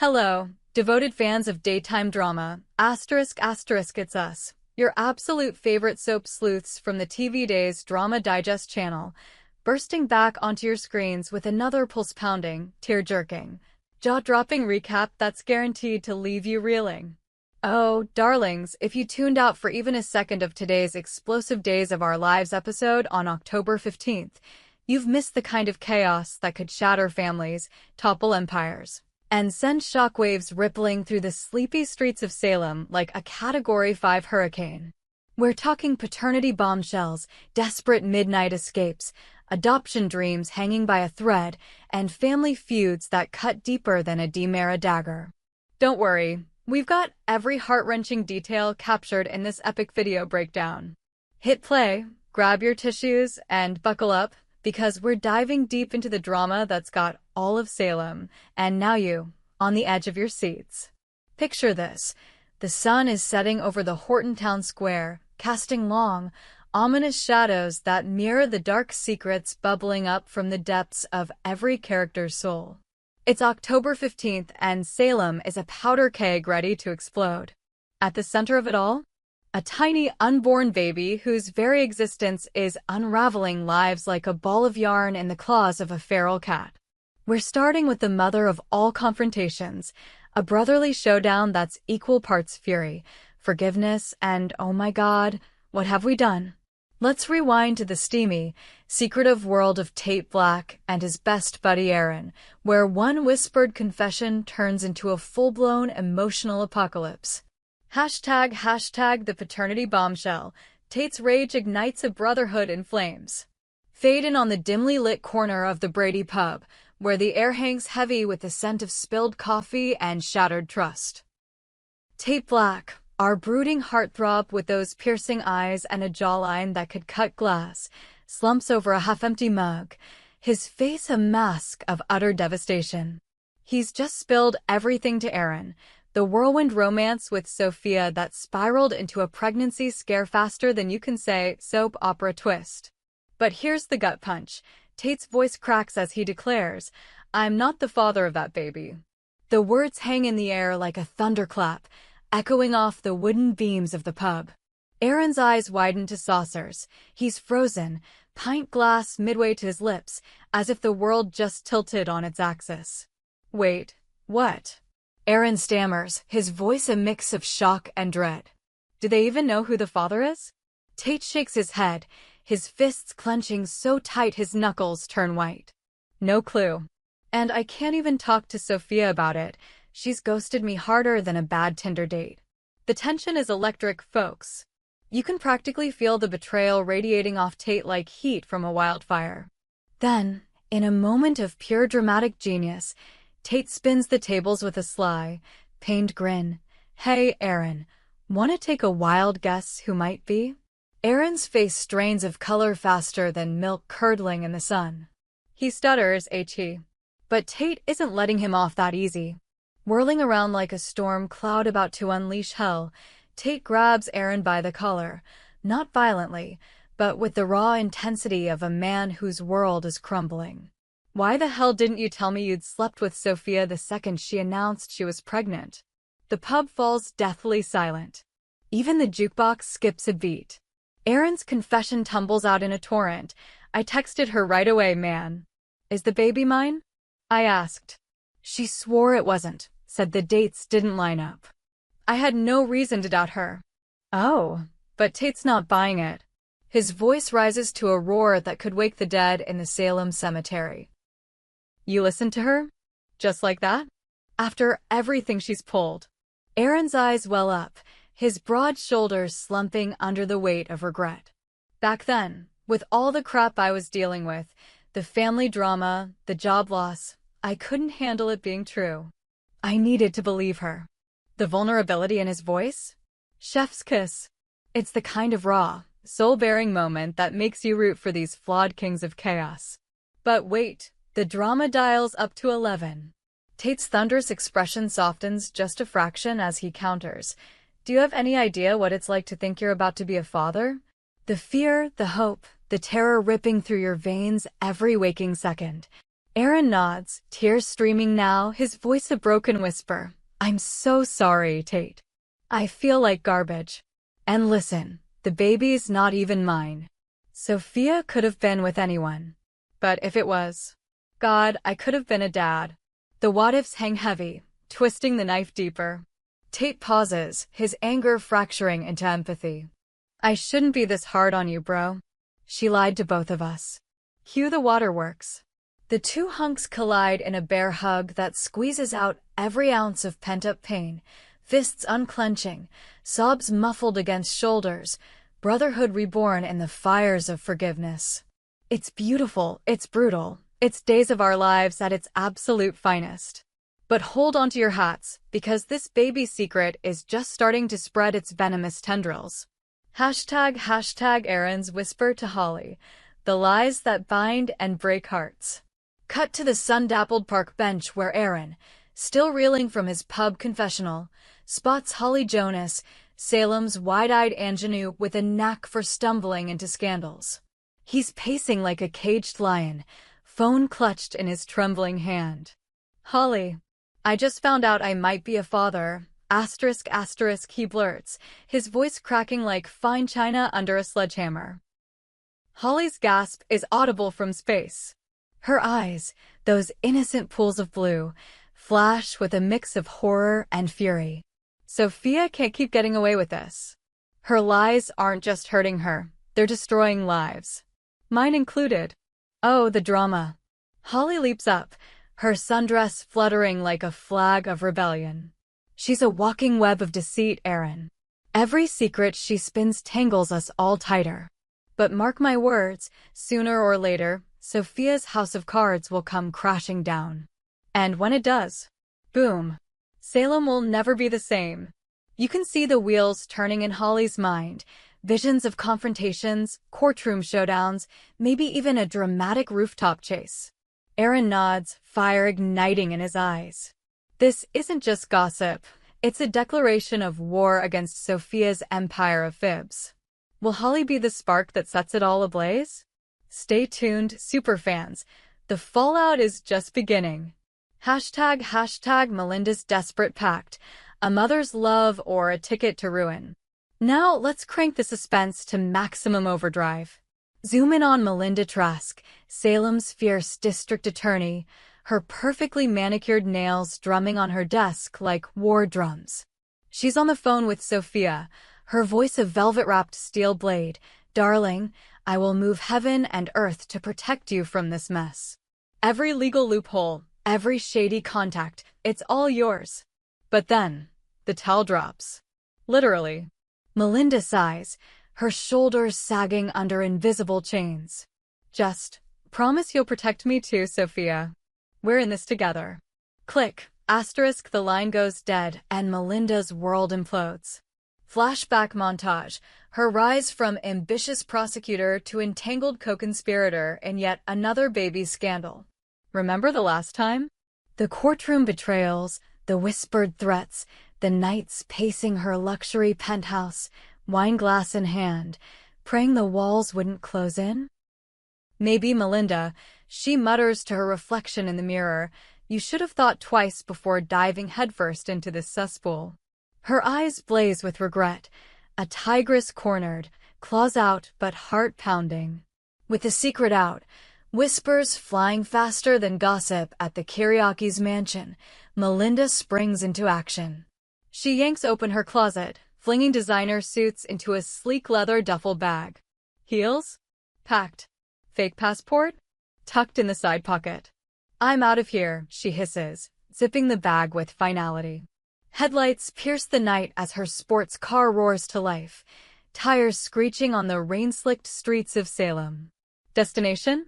Hello, devoted fans of daytime drama, it's us, your absolute favorite soap sleuths from the TV Days Drama Digest channel, bursting back onto your screens with another pulse-pounding, tear-jerking, jaw-dropping recap that's guaranteed to leave you reeling. Oh, darlings, if you tuned out for even a second of today's explosive Days of Our Lives episode on October 15th, you've missed the kind of chaos that could shatter families, topple empires, and send shockwaves rippling through the sleepy streets of Salem like a Category 5 hurricane. We're talking paternity bombshells, desperate midnight escapes, adoption dreams hanging by a thread, and family feuds that cut deeper than a DiMera dagger. Don't worry, we've got every heart-wrenching detail captured in this epic video breakdown. Hit play, grab your tissues, and buckle up, because we're diving deep into the drama that's got all of Salem, and now you, on the edge of your seats. Picture this. The sun is setting over the Horton Town Square, casting long, ominous shadows that mirror the dark secrets bubbling up from the depths of every character's soul. It's October 15th, and Salem is a powder keg ready to explode. At the center of it all, a tiny unborn baby whose very existence is unraveling lives like a ball of yarn in the claws of a feral cat. We're starting with the mother of all confrontations, a brotherly showdown that's equal parts fury, forgiveness, and oh my god, what have we done? Let's rewind to the steamy, secretive world of Tate Black and his best buddy Aaron, where one whispered confession turns into a full-blown emotional apocalypse. Hashtag the paternity bombshell. Tate's rage ignites a brotherhood in flames. Fade in on the dimly lit corner of the Brady pub, where the air hangs heavy with the scent of spilled coffee and shattered trust. Tate Black, our brooding heartthrob with those piercing eyes and a jawline that could cut glass, slumps over a half-empty mug, his face a mask of utter devastation. He's just spilled everything to Aaron, the whirlwind romance with Sophia that spiraled into a pregnancy scare faster than you can say soap opera twist. But here's the gut punch. Tate's voice cracks as he declares, "I'm not the father of that baby." The words hang in the air like a thunderclap, echoing off the wooden beams of the pub. Aaron's eyes widen to saucers. He's frozen, pint glass midway to his lips, as if the world just tilted on its axis. Wait, what? Aaron stammers, his voice a mix of shock and dread. Do they even know who the father is? Tate shakes his head, his fists clenching so tight his knuckles turn white. No clue. And I can't even talk to Sophia about it. She's ghosted me harder than a bad Tinder date. The tension is electric, folks. You can practically feel the betrayal radiating off Tate like heat from a wildfire. Then, in a moment of pure dramatic genius, Tate spins the tables with a sly, pained grin. "Hey, Aaron, wanna take a wild guess who might be?" Aaron's face strains of color faster than milk curdling in the sun. He stutters, But Tate isn't letting him off that easy. Whirling around like a storm cloud about to unleash hell, Tate grabs Aaron by the collar, not violently, but with the raw intensity of a man whose world is crumbling. "Why the hell didn't you tell me you'd slept with Sophia the second she announced she was pregnant?" The pub falls deathly silent. Even the jukebox skips a beat. Aaron's confession tumbles out in a torrent. "I texted her right away, man." "Is the baby mine?" I asked. "She swore it wasn't, said the dates didn't line up." I had no reason to doubt her. Oh, but Tate's not buying it. His voice rises to a roar that could wake the dead in the Salem cemetery. "You listened to her? Just like that? After everything she's pulled?" Aaron's eyes well up, his broad shoulders slumping under the weight of regret. "Back then, with all the crap I was dealing with, the family drama, the job loss, I couldn't handle it being true. I needed to believe her." The vulnerability in his voice? Chef's kiss. It's the kind of raw, soul-bearing moment that makes you root for these flawed kings of chaos. But wait. The drama dials up to 11. Tate's thunderous expression softens just a fraction as he counters. "Do you have any idea what it's like to think you're about to be a father? The fear, the hope, the terror ripping through your veins every waking second. Aaron nods, tears streaming now, his voice a broken whisper. I'm so sorry, Tate. I feel like garbage. And listen, the baby's not even mine. Sophia could have been with anyone. But if it was, God, I could have been a dad. The what-ifs hang heavy, twisting the knife deeper. Tate pauses, his anger fracturing into empathy. I shouldn't be this hard on you, bro. She lied to both of us. Cue the waterworks. The two hunks collide in a bear hug that squeezes out every ounce of pent-up pain, fists unclenching, sobs muffled against shoulders, brotherhood reborn in the fires of forgiveness. It's beautiful, it's brutal, it's days of our lives at its absolute finest. But hold on to your hats, because this baby secret is just starting to spread its venomous tendrils. ## Aaron's whisper to Holly, the lies that bind and break hearts. Cut to the sun-dappled park bench where Aaron, still reeling from his pub confessional, spots Holly Jonas, Salem's wide-eyed ingenue with a knack for stumbling into scandals. He's pacing like a caged lion, phone clutched in his trembling hand. Holly, I just found out I might be a father, ***, he blurts, his voice cracking like fine china under a sledgehammer. Holly's gasp is audible from space. Her eyes, those innocent pools of blue, flash with a mix of horror and fury. Sophia can't keep getting away with this. Her lies aren't just hurting her, they're destroying lives. Mine included. Oh, the drama. Holly leaps up, her sundress fluttering like a flag of rebellion. She's a walking web of deceit, Aaron. Every secret she spins tangles us all tighter. But mark my words, sooner or later, Sophia's house of cards will come crashing down. And when it does, boom, Salem will never be the same. You can see the wheels turning in Holly's mind, visions of confrontations, courtroom showdowns, maybe even a dramatic rooftop chase. Aaron nods, fire igniting in his eyes. This isn't just gossip, it's a declaration of war against Sophia's empire of fibs. Will Holly be the spark that sets it all ablaze? Stay tuned, superfans. The fallout is just beginning. ## Melinda's desperate pact, a mother's love or a ticket to ruin. Now let's crank the suspense to maximum overdrive. Zoom in on Melinda Trask, Salem's fierce district attorney, her perfectly manicured nails drumming on her desk like war drums. She's on the phone with Sophia, her voice a velvet-wrapped steel blade. Darling, I will move heaven and earth to protect you from this mess. Every legal loophole, every shady contact, it's all yours. But then, the towel drops. Literally. Melinda sighs, her shoulders sagging under invisible chains. Just promise you'll protect me too, Sophia. We're in this together. Click, ***, the line goes dead and Melinda's world implodes. Flashback montage, her rise from ambitious prosecutor to entangled co-conspirator in yet another baby scandal. Remember the last time? The courtroom betrayals, the whispered threats, the nights pacing her luxury penthouse, wine glass in hand, praying the walls wouldn't close in? Maybe Melinda, she mutters to her reflection in the mirror, you should have thought twice before diving headfirst into this cesspool. Her eyes blaze with regret, a tigress cornered, claws out but heart pounding. With the secret out, whispers flying faster than gossip at the Kiriaki's mansion, Melinda springs into action. She yanks open her closet, flinging designer suits into a sleek leather duffel bag. Heels? Packed. Fake passport? Tucked in the side pocket. I'm out of here, she hisses, zipping the bag with finality. Headlights pierce the night as her sports car roars to life, tires screeching on the rain-slicked streets of Salem. Destination?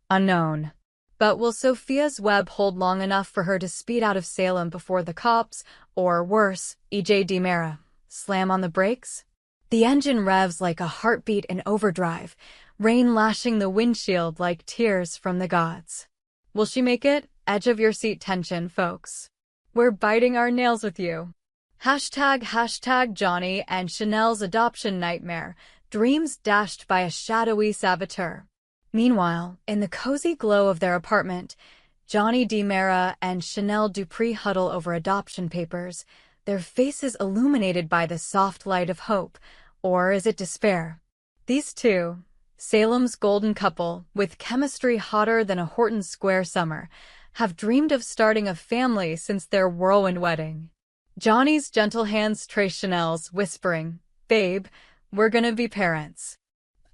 Unknown. But will Sophia's web hold long enough for her to speed out of Salem before the cops, or worse, EJ DiMera, slam on the brakes? The engine revs like a heartbeat in overdrive, rain lashing the windshield like tears from the gods. Will she make it? Edge of your seat tension, folks. We're biting our nails with you. ## Johnny and Chanel's adoption nightmare, dreams dashed by a shadowy saboteur. Meanwhile, in the cozy glow of their apartment, Johnny DiMera and Chanel Dupree huddle over adoption papers, their faces illuminated by the soft light of hope, or is it despair? These two, Salem's golden couple, with chemistry hotter than a Horton Square summer, have dreamed of starting a family since their whirlwind wedding. Johnny's gentle hands trace Chanel's, whispering, "Babe, we're gonna be parents.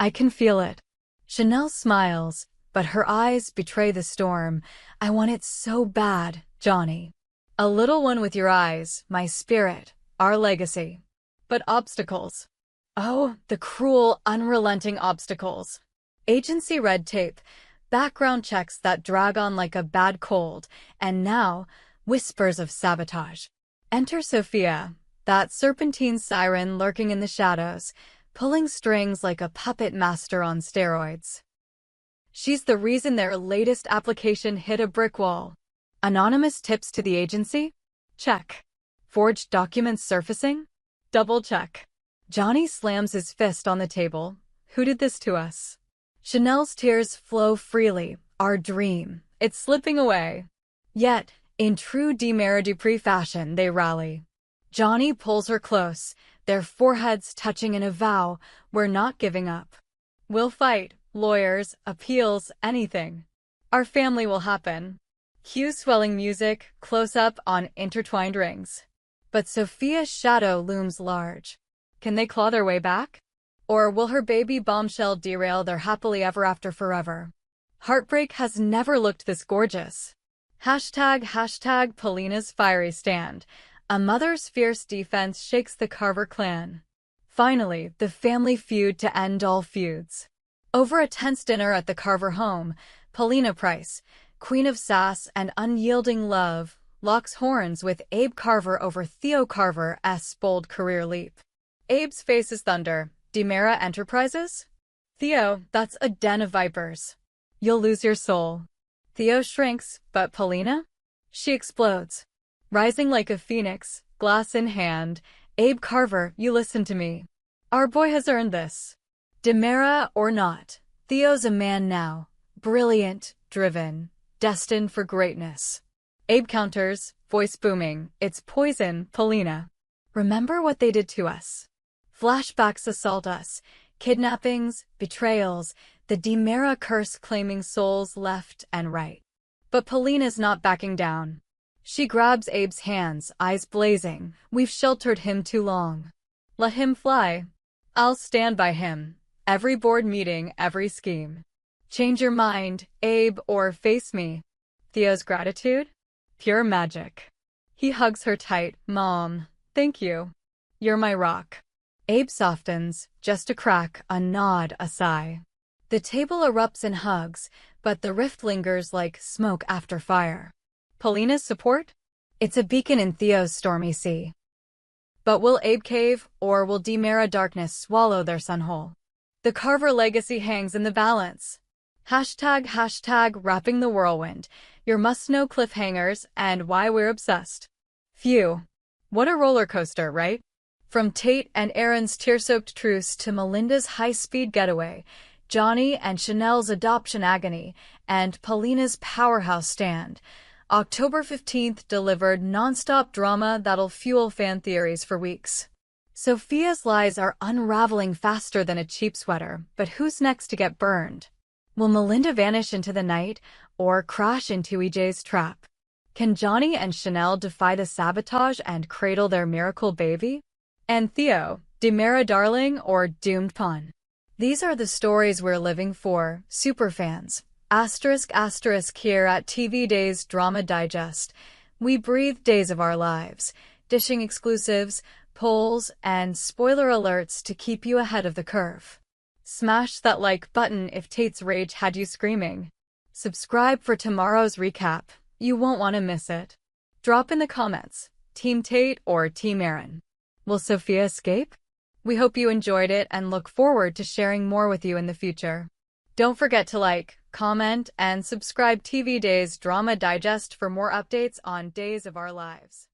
I can feel it." Chanel smiles, but her eyes betray the storm. "I want it so bad, Johnny. A little one with your eyes, my spirit, our legacy." But obstacles. Oh, the cruel, unrelenting obstacles. Agency red tape, background checks that drag on like a bad cold, and now, whispers of sabotage. Enter Sophia, that serpentine siren lurking in the shadows, pulling strings like a puppet master on steroids. She's the reason their latest application hit a brick wall. Anonymous tips to the agency? Check. Forged documents surfacing? Double check. Johnny slams his fist on the table. Who did this to us? Chanel's tears flow freely. Our dream. It's slipping away. Yet, in true DiMera Dupree fashion, they rally. Johnny pulls her close, their foreheads touching in a vow, "We're not giving up. We'll fight, lawyers, appeals, anything. Our family will happen." Cue swelling music, close-up on intertwined rings. But Sophia's shadow looms large. Can they claw their way back? Or will her baby bombshell derail their happily ever after forever? Heartbreak has never looked this gorgeous. Hashtag Paulina's fiery stand. A mother's fierce defense shakes the Carver clan. Finally, the family feud to end all feuds. Over a tense dinner at the Carver home, Paulina Price, queen of sass and unyielding love, locks horns with Abe Carver over Theo Carver's bold career leap. Abe's face is thunder. DiMera Enterprises? Theo, that's a den of vipers. You'll lose your soul. Theo shrinks, but Paulina? She explodes. Rising like a phoenix, glass in hand, "Abe Carver, you listen to me. Our boy has earned this. DiMera or not, Theo's a man now, brilliant, driven, destined for greatness." Abe counters, voice booming, "It's poison, Paulina. Remember what they did to us. Flashbacks assault us, kidnappings, betrayals, the DiMera curse claiming souls left and right." But Paulina's not backing down. She grabs Abe's hands, eyes blazing. "We've sheltered him too long. Let him fly. I'll stand by him. Every board meeting, every scheme. Change your mind, Abe, or face me." Theo's gratitude? Pure magic. He hugs her tight. "Mom, thank you. You're my rock." Abe softens, just a crack, a nod, a sigh. The table erupts in hugs, but the rift lingers like smoke after fire. Paulina's support? It's a beacon in Theo's stormy sea. But will Abe cave, or will DiMera darkness swallow their son whole? The Carver legacy hangs in the balance. Hashtag wrapping the whirlwind, your must-know cliffhangers, and why we're obsessed. Phew. What a roller coaster, right? From Tate and Aaron's tear-soaked truce to Melinda's high-speed getaway, Johnny and Chanel's adoption agony, and Paulina's powerhouse stand, October 15th delivered non-stop drama that'll fuel fan theories for weeks. Sophia's lies are unraveling faster than a cheap sweater, but who's next to get burned? Will Melinda vanish into the night, or crash into EJ's trap? Can Johnny and Chanel defy the sabotage and cradle their miracle baby? And Theo, DiMera darling or doomed pawn? These are the stories we're living for, superfans. *** here at TV Days Drama Digest. We breathe days of our lives, dishing exclusives, polls, and spoiler alerts to keep you ahead of the curve. Smash that like button if Tate's rage had you screaming. Subscribe for tomorrow's recap. You won't want to miss it. Drop in the comments, Team Tate or Team Aaron. Will Sophia escape? We hope you enjoyed it and look forward to sharing more with you in the future. Don't forget to like, comment, and subscribe TV Days Drama Digest for more updates on Days of Our Lives.